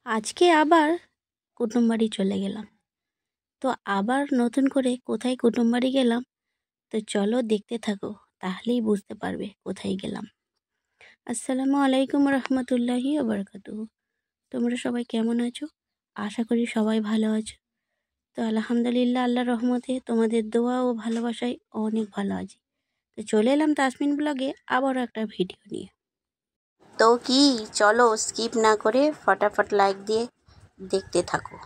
আজকে আবার কুটুমবাড়ি চলে গেলাম। তো আবার নতুন করে কোথায় কুটুমবাড়ি গেলাম, তো চলো দেখতে থাকো, তাহলেই বুঝতে পারবে কোথায় গেলাম। আসসালামু আলাইকুম রহমতুল্লাহি ওবরকাতুহু। তোমরা সবাই কেমন আছো? আশা করি সবাই ভালো আছো। তো আলহামদুলিল্লাহ, আল্লাহর রহমতে তোমাদের দোয়া ও ভালোবাসায় অনেক ভালো আছি। তো চলে এলাম তাসমিন ব্লগে আবারও একটা ভিডিও নিয়ে। তো কি, চলো স্কিপ না করে ফটাফট লাইক দিয়ে দেখতে থাকো।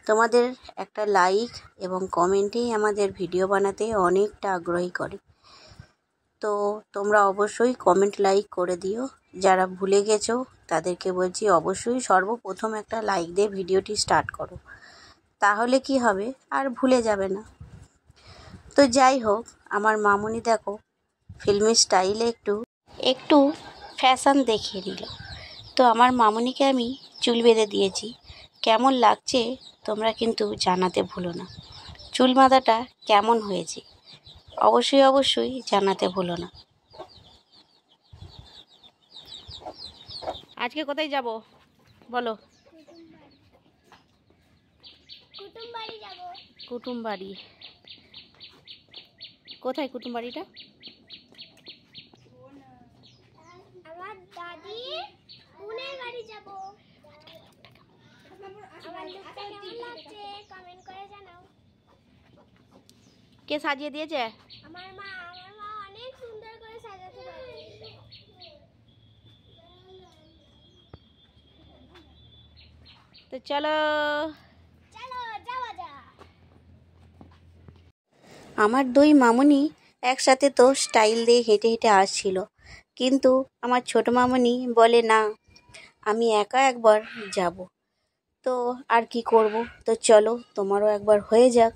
তোমাদের একটা লাইক এবং কমেন্টেই আমাদের ভিডিও বানাতে অনেকটা আগ্রহী করে। তো তোমরা অবশ্যই কমেন্ট লাইক করে দিও। যারা ভুলে গেছো তাদেরকে বলছি অবশ্যই সর্বপ্রথম একটা লাইক দিয়ে ভিডিওটি স্টার্ট করো, তাহলে কি হবে আর ভুলে যাবে না। তো যাই হোক, আমার মামুনি দেখো ফিল্মি স্টাইলে একটু ফ্যাশন দেখিয়ে নিল। তো আমার মামুনিকে আমি চুল বেঁধে দিয়েছি। কেমন লাগছে তোমরা কিন্তু জানাতে ভুলো না। চুল বাঁধাটা কেমন হয়েছে অবশ্যই অবশ্যই জানাতে ভুলো না। আজকে কোথায় যাব বলো? কুটুমবাড়ি যাব। কুটুমবাড়ি কোথায়? কুটুমবাড়িটা আমার দাদি বোনের বাড়ি যাব। আমার লুকটা কেমন লাগছে কমেন্ট করে জানাও। কে সাজিয়ে দিয়েছে? আমার মা অনেক সুন্দর করে সাজাতে পারে। তো চলো চলো যাওয়া যাক। আমার দুই মামুনি একসাথে তো স্টাইল দিয়ে হেঁটে হেঁটে আসছিল, কিন্তু আমার ছোট মামুনি বলে না, আমি একা একবার যাব। তো আর কি করব, তো চলো তোমারও একবার হয়ে যাক,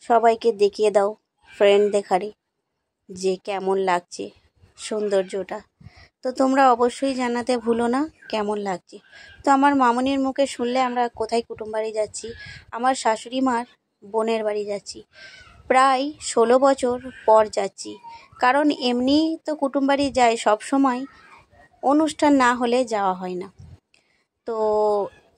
সবাইকে দেখিয়ে দাও ফ্রেন্ড দেখারে যে কেমন লাগছে সৌন্দর্যটা। তো তোমরা অবশ্যই জানাতে ভুলো না কেমন লাগছে। তো আমার মামুনির মুখে শুনলে আমরা কোথায় কুটুমবাড়ি যাচ্ছি, আমার শাশুড়ি মার বোনের বাড়ি যাচ্ছি। প্রায় 16 বছর পর যাচ্ছি, কারণ এমনি তো কুটুমবাড়ি যায় সব সময়, অনুষ্ঠান না হলে যাওয়া হয় না। তো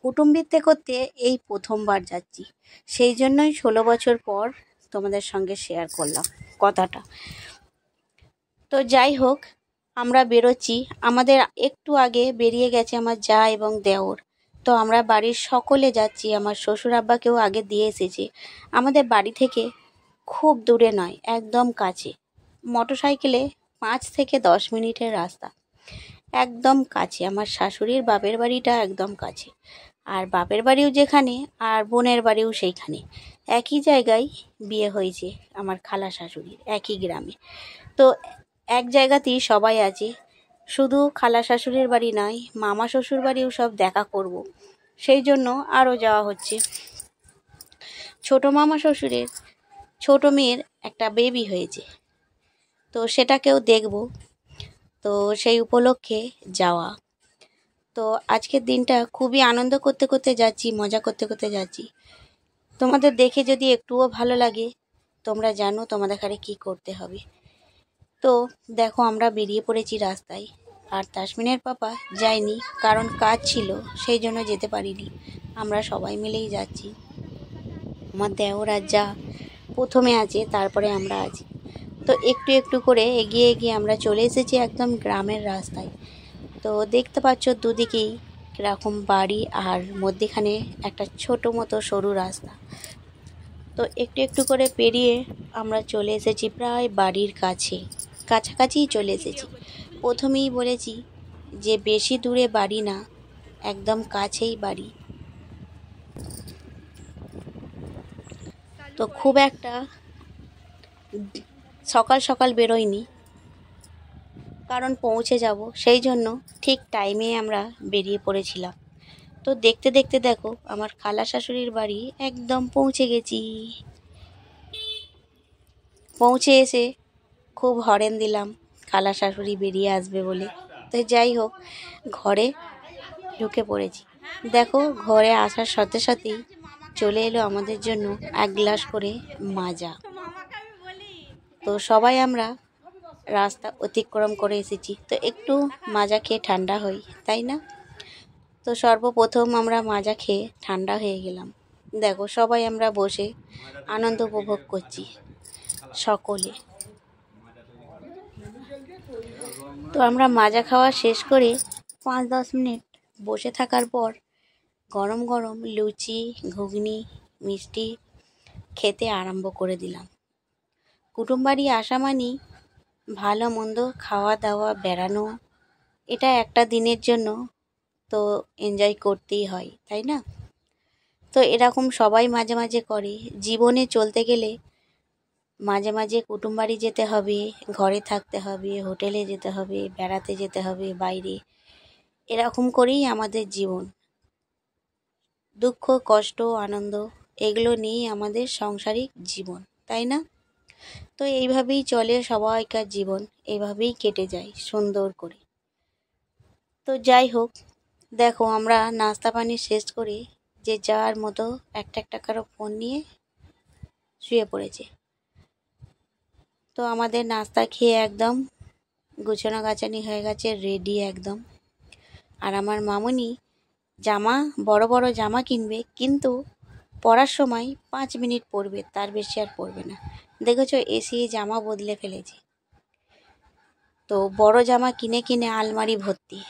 কুটুম্বিতে করতে এই প্রথমবার যাচ্ছি, সেই জন্যই 16 বছর পর তোমাদের সঙ্গে শেয়ার করলাম কথাটা। তো যাই হোক, আমরা বেরোচ্ছি। আমাদের একটু আগে বেরিয়ে গেছে আমার জা এবং দেওর। তো আমরা বাড়ির সকলে যাচ্ছি, আমার শ্বশুর আব্বাকেও আগে দিয়ে এসেছে। আমাদের বাড়ি থেকে খুব দূরে নয়, একদম কাছে। মোটরসাইকেলে 5 থেকে 10 মিনিটের রাস্তা, একদম কাছে। আমার শাশুড়ির বাপের বাড়িটা একদম কাছে, আর বাপের বাড়িও যেখানে আর বোনের বাড়িও সেইখানে, একই জায়গায় বিয়ে হয়েছে আমার খালা শাশুড়ির, একই গ্রামে। তো এক জায়গাতেই সবাই আছে, শুধু খালা শাশুড়ির বাড়ি নয়, মামা শ্বশুর বাড়িও সব দেখা করব, সেই জন্য আরও যাওয়া হচ্ছে। ছোট মামা শ্বশুরের ছোট মেয়ের একটা বেবি হয়েছে, তো সেটাকেও দেখব, তো সেই উপলক্ষে যাওয়া। তো আজকের দিনটা খুবই আনন্দ করতে করতে যাচ্ছি, মজা করতে করতে যাচ্ছি। তোমাদের দেখে যদি একটুও ভালো লাগে, তোমরা জানো তোমাদের ঘরে কী করতে হবে। তো দেখো আমরা বেরিয়ে পড়েছি রাস্তায়, আর তাসমিনের পাপা যায়নি, কারণ কাজ ছিল, সেই জন্য যেতে পারিনি। আমরা সবাই মিলেই যাচ্ছি। আমার দেওর আর যা প্রথমে আছে, তারপরে আমরা আছি। তো একটু একটু করে এগিয়ে এগিয়ে আমরা চলে এসেছি একদম গ্রামের রাস্তায়। তো দেখতে পাচ্ছ দুদিকেই কীরকম বাড়ি, আর মধ্যেখানে একটা ছোট মতো সরু রাস্তা। তো একটু একটু করে পেরিয়ে আমরা চলে এসেছি প্রায় বাড়ির কাছাকাছিই চলে এসেছি। প্রথমেই বলেছি যে বেশি দূরে বাড়ি না, একদম কাছেই বাড়ি। তো খুব একটা সকাল সকাল বেরোয়নি, কারণ পৌঁছে যাব, সেই জন্য ঠিক টাইমে আমরা বেরিয়ে পড়েছিলাম। তো দেখতে দেখতে দেখো আমার খালা শাশুড়ির বাড়ি একদম পৌঁছে গেছি। পৌঁছে এসে খুব হরেন দিলাম খালা শাশুড়ি বেরিয়ে আসবে বলে। তো যাই হোক, ঘরে ঢুকে পড়েছি। দেখো ঘরে আসার সাথে সাথেই চলে এলো আমাদের জন্য 1 গ্লাস করে মাজা। তো সবাই আমরা রাস্তা অতিক্রম করে এসেছি, তো একটু মাজা খেয়ে ঠান্ডা হই, তাই না? তো সর্বপ্রথম আমরা মাজা খেয়ে ঠান্ডা হয়ে গেলাম। দেখো সবাই আমরা বসে আনন্দ উপভোগ করছি সকলে। তো আমরা মাজা খাওয়া শেষ করে 5-10 মিনিট বসে থাকার পর গরম গরম লুচি, ঘুগনি, মিষ্টি খেতে আরম্ভ করে দিলাম। কুটুম বাড়ি আসা মানেই ভালো মন্দ খাওয়া দাওয়া, বেড়ানো, এটা একটা দিনের জন্য তো এনজয় করতেই হয়, তাই না? তো এরকম সবাই মাঝে মাঝে করে। জীবনে চলতে গেলে মাঝে মাঝে কুটুম বাড়ি যেতে হবে, ঘরে থাকতে হবে, হোটেলে যেতে হবে, বেড়াতে যেতে হবে বাইরে। এরকম করেই আমাদের জীবন। দুঃখ, কষ্ট, আনন্দ এগুলো নিয়েই আমাদের সাংসারিক জীবন, তাই না? তো এইভাবেই চলে সবাইকার জীবন, এইভাবেই কেটে যায় সুন্দর করে। তো যাই হোক, দেখো আমরা নাস্তা পানি শেষ করে যে যার মতো একটা একটা করে ফোন নিয়ে শুয়ে পড়েছে। তো আমাদের নাস্তা খেয়ে একদম গুছানো গাছানি হয়ে গেছে, রেডি একদম। আর আমার মামুনি বড় বড় জামা কিনবে, কিন্তু পরার সময় 5 মিনিট পরবে, তার বেশি আর পরবে না। দেখেছো এসি জামা বদলে ফেলেছে। তো বড় জামা কিনে কিনে আলমারি ভর্তি,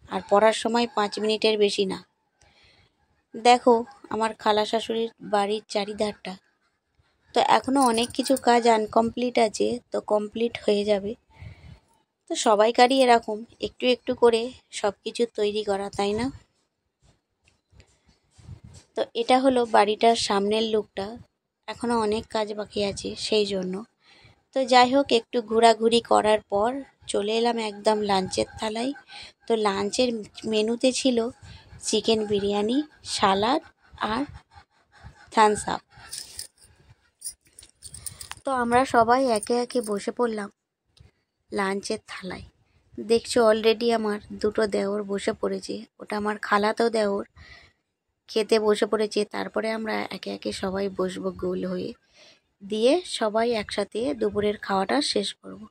আর পরার সময় 5 মিনিটের বেশি না। দেখো আমার খালা শাশুড়ির বাড়ির চারিধারটা, তো এখনো অনেক কিছু কাজ আনকমপ্লিট আছে, তো কমপ্লিট হয়ে যাবে। তো সবাইকারই এরকম একটু একটু করে সব কিছু তৈরি করা, তাই না? তো এটা হলো বাড়িটার সামনের লুকটা, এখনো অনেক কাজ বাকি আছে সেই জন্য। তো যাই হোক, একটু ঘোরাঘুরি করার পর চলে এলাম একদম লাঞ্চের থালায়। তো লাঞ্চের মেনুতে ছিল চিকেন বিরিয়ানি, সালাড আর থামস আপ। তো আমরা সবাই একে একে বসে পড়লাম লাঞ্চের থালায়। দেখছো অলরেডি আমার দুটো দেওর বসে পড়েছে, ওটা আমার খালাতো দেওর খেতে বসে পড়েছে। তারপরে আমরা একে একে সবাই বসবো গোল হয়ে, দিয়ে সবাই একসাথে দুপুরের খাওয়াটা শেষ করব।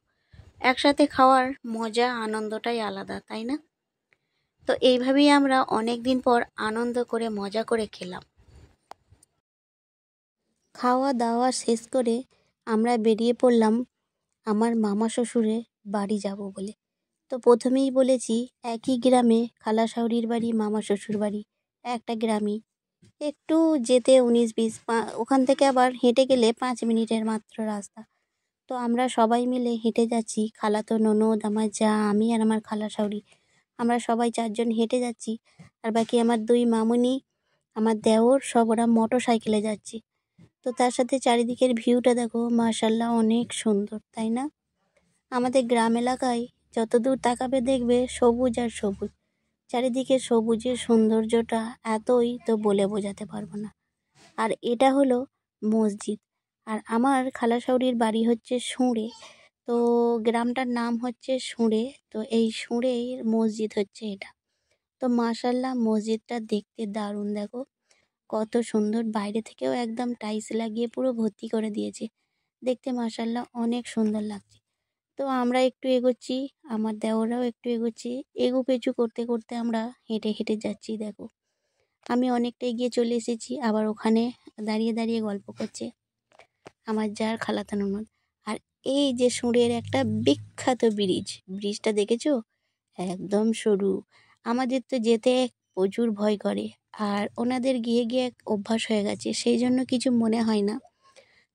একসাথে খাওয়ার মজা আনন্দটাই আলাদা, তাই না? তো এইভাবেই আমরা অনেক দিন পর আনন্দ করে মজা করে খেলাম। খাওয়া দাওয়া শেষ করে আমরা বেরিয়ে পড়লাম আমার মামা শ্বশুরের বাড়ি যাব বলে। তো প্রথমেই বলেছি একই গ্রামে খালা শাশুড়ির বাড়ি, মামা শ্বশুর বাড়ি একটা গ্রামই, একটু যেতে 19-20, ওখান থেকে আবার হেঁটে গেলে 5 মিনিটের মাত্র রাস্তা। তো আমরা সবাই মিলে হেঁটে যাচ্ছি, খালাতো ননদ, আমার যা, আমি আর আমার খালা শাশুড়ি, আমরা সবাই 4 জন হেঁটে যাচ্ছি। আর বাকি আমার 2 মামুনি, আমার দেওর, সব ওরা মোটর সাইকেলে যাচ্ছি। তো তার সাথে চারিদিকের ভিউটা দেখো, মাশাআল্লাহ অনেক সুন্দর, তাই না? আমাদের গ্রাম এলাকায় যতদূর তাকাবে দেখবে সবুজ আর সবুজ, চারিদিকে সবুজের সৌন্দর্যটা এতই তো বলে বোঝাতে পারবো না। আর এটা হলো মসজিদ। আর আমার খালা শাশুড়ির বাড়ি হচ্ছে সুঁড়ে, তো গ্রামটার নাম হচ্ছে সুঁড়ে। তো এই সুঁড়ের মসজিদ হচ্ছে এটা। তো মাশাআল্লাহ মসজিদটা দেখতে দারুণ, দেখো কত সুন্দর, বাইরে থেকেও একদম টাইলস লাগিয়ে পুরো ভর্তি করে দিয়েছে, দেখতে মাশাআল্লাহ অনেক সুন্দর লাগছে। তো আমরা একটু এগোচ্ছি, আমার দেওরাও একটু এগোচ্ছে, এগু-পেচু করতে করতে আমরা হেঁটে হেঁটে যাচ্ছি। দেখো আমি অনেকটা এগিয়ে চলে এসেছি, আবার ওখানে দাঁড়িয়ে দাঁড়িয়ে গল্প করছে আমার যার খালাতো ননদ। আর এই যে সুঁড়ের একটা বিখ্যাত ব্রিজটা দেখেছো? একদম সরু, আমাদের তো যেতে প্রচুর ভয় করে, আর ওনাদের গিয়ে গিয়ে অভ্যাস হয়ে গেছে, সেই জন্য কিছু মনে হয় না।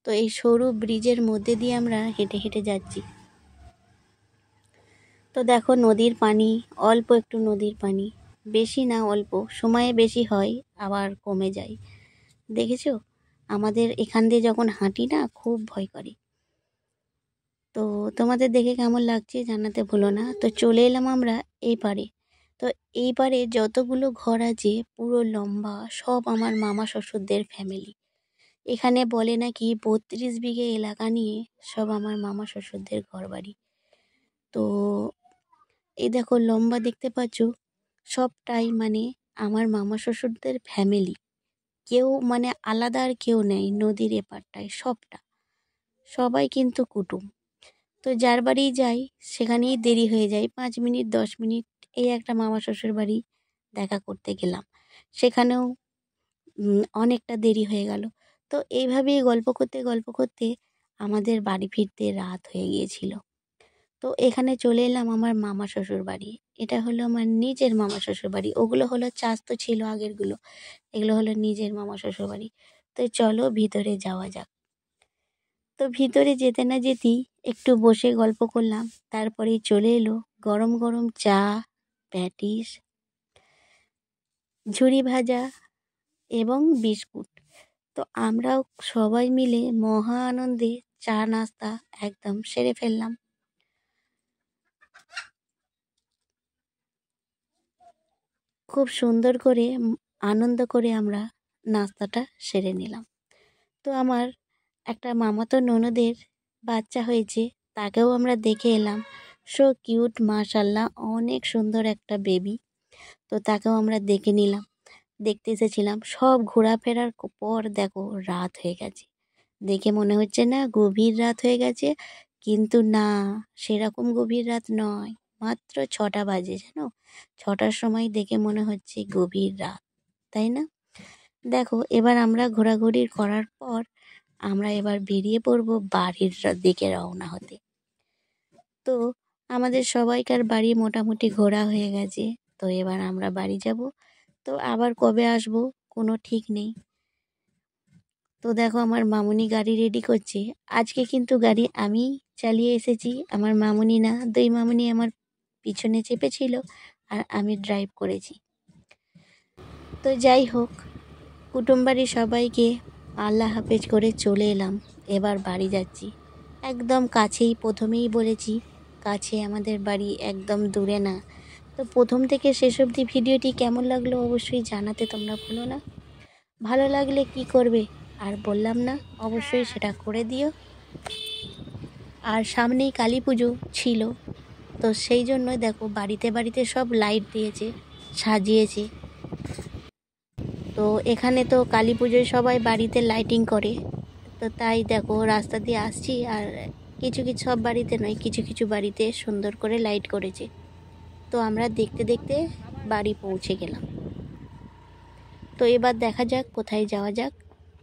তো এই সরু ব্রিজের মধ্যে দিয়ে আমরা হেঁটে হেঁটে যাচ্ছি। তো দেখো নদীর পানি, অল্প একটু নদীর পানি, বেশি না অল্প, সময়ে বেশি হয় আবার কমে যায়। দেখেছো আমাদের এখান দিয়ে যখন হাঁটি না খুব ভয় করে। তো তোমাদের দেখে কেমন লাগছে জানাতে ভুলো না। তো চলে এলাম আমরা এই পারে। তো এই পারে যতগুলো ঘর আছে পুরো লম্বা, সব আমার মামা শ্বশুরদের ফ্যামিলি। এখানে বলে নাকি 32 বিঘে এলাকা নিয়ে সব আমার মামা শ্বশুরদের ঘর বাড়ি। তো এই দেখো লম্বা দেখতে পাচ্ছ, সবটাই মানে আমার মামা শ্বশুরদের ফ্যামিলি, কেউ মানে আলাদা আর কেউ নেই নদীর এপারটায়, সবটা সবাই কিন্তু কুটুম। তো যার বাড়ি যাই সেখানেই দেরি হয়ে যায়, 5 মিনিট 10 মিনিট। এই একটা মামা শ্বশুর বাড়ি, দেখা করতে গেলাম, সেখানেও অনেকটা দেরি হয়ে গেল। তো এইভাবেই গল্প করতে গল্প করতে আমাদের বাড়ি ফিরতে রাত হয়ে গিয়েছিল। তো এখানে চলে এলাম আমার মামা শ্বশুর বাড়ি। এটা হলো আমার নিজের মামা শ্বশুর বাড়ি। ওগুলো হলো চাস্তো ছিল আগেরগুলো, এগুলো হলো নিজের মামা শ্বশুর বাড়ি। তো চলো ভিতরে যাওয়া যাক। তো ভিতরে যেতে না যেতেই একটু বসে গল্প করলাম, তারপরেই চলে এলো গরম গরম চা, প্যাটিস, ঝুরি ভাজা এবং বিস্কুট। তো আমরাও সবাই মিলে মহা আনন্দে চা নাস্তা একদম সেরে ফেললাম। খুব সুন্দর করে আনন্দ করে আমরা নাস্তাটা সেরে নিলাম। তো আমার একটা মামাতো ননদের বাচ্চা হয়েছে, তাকেও আমরা দেখে এলাম। সো কিউট, মাশাল্লাহ, অনেক সুন্দর একটা বেবি। তো তাকেও আমরা দেখে নিলাম, দেখতে এসেছিলাম। সব ঘোরাফেরার পর দেখো রাত হয়ে গেছে। দেখে মনে হচ্ছে না গভীর রাত হয়ে গেছে, কিন্তু না, সেরকম গভীর রাত নয়। মাত্র 6টা বাজে, জানো? 6টার সময় দেখে মনে হচ্ছে গভীর রাত, তাই না? দেখো এবার আমরা ঘোরাঘুরি করার পর আমরা এবার বেরিয়ে পড়বো বাড়ির দিকে রওনা হতে। তো আমাদের সবাইকার বাড়ি মোটামুটি ঘোরা হয়ে গেছে। তো এবার আমরা বাড়ি যাব। তো আবার কবে আসবো কোনো ঠিক নেই। তো দেখো আমার মামুনি গাড়ি রেডি করছে। আজকে কিন্তু গাড়ি আমি চালিয়ে এসেছি, আমার মামুনি না। দুই মামুনি আমার পিছনে চেপেছিল আর আমি ড্রাইভ করেছি। তো যাই হোক, কুটুমবাড়ির সবাইকে আল্লাহ হাফেজ করে চলে এলাম। এবার বাড়ি যাচ্ছি। একদম কাছেই, প্রথমেই বলেছি কাছে আমাদের বাড়ি, একদম দূরে না। তো প্রথম থেকে শেষ অবধি ভিডিওটি কেমন লাগলো অবশ্যই জানাতে তোমরা ভুলো না। ভালো লাগলে কি করবে আর বললাম না, অবশ্যই সেটা করে দিও। আর সামনেই কালী পুজো ছিল, তো সেই জন্যই দেখো বাড়িতে বাড়িতে সব লাইট দিয়েছে, সাজিয়েছে। তো এখানে তো কালী পুজোয় সবাই বাড়িতে লাইটিং করে। তো তাই দেখো রাস্তা দিয়ে আসছি, আর কিছু কিছু, সব বাড়িতে নয়, কিছু কিছু বাড়িতে সুন্দর করে লাইট করেছে। তো আমরা দেখতে দেখতে বাড়ি পৌঁছে গেলাম। তো এবার দেখা যাক কোথায় যাওয়া যাক।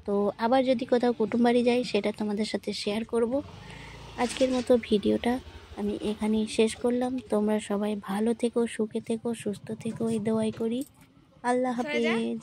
তো আবার যদি কোথাও কুটুম বাড়ি যাই সেটা তোমাদের সাথে শেয়ার করব। আজকের মতো ভিডিওটা আমি এখানেই শেষ করলাম। তোমরা সবাই ভালো থেকো, সুখে থেকো, সুস্থ থেকো, এই দোয়াই করি। আল্লাহ হাফেজ।